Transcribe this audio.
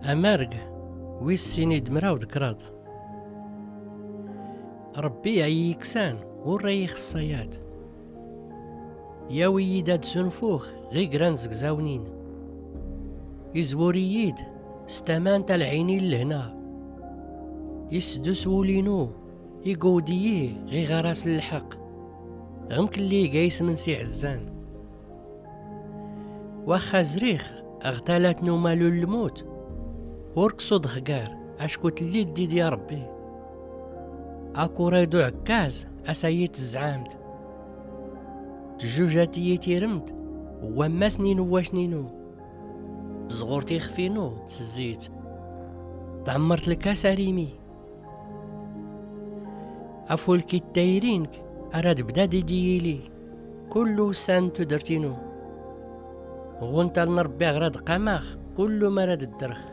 أمارق ويس سينيد مراود كراض. ربي عيكسان وريخ الصياد يا ويداد سنفوخ غي قران زقزاونين يزورييد ستمان العينين لهنا يسدس ولينو يقوديه غي غراس الحق غمك اللي قايس من سي عزان واخا زريخ اغتالات مالو الموت وركصو خقار اشكوت اللي ديد يا ربي اكو ريدو عكاز اسايت الزعامت تجوجاتي تيرمت وما سنين واشنينو زغورتي خفينو تسزيت تعمرت الكاس ريمي افولكي التايرينك اراد بدا ديلي كلو سانتو درتينو غونتا نربي غراد قماخ كلو مراد الدرخ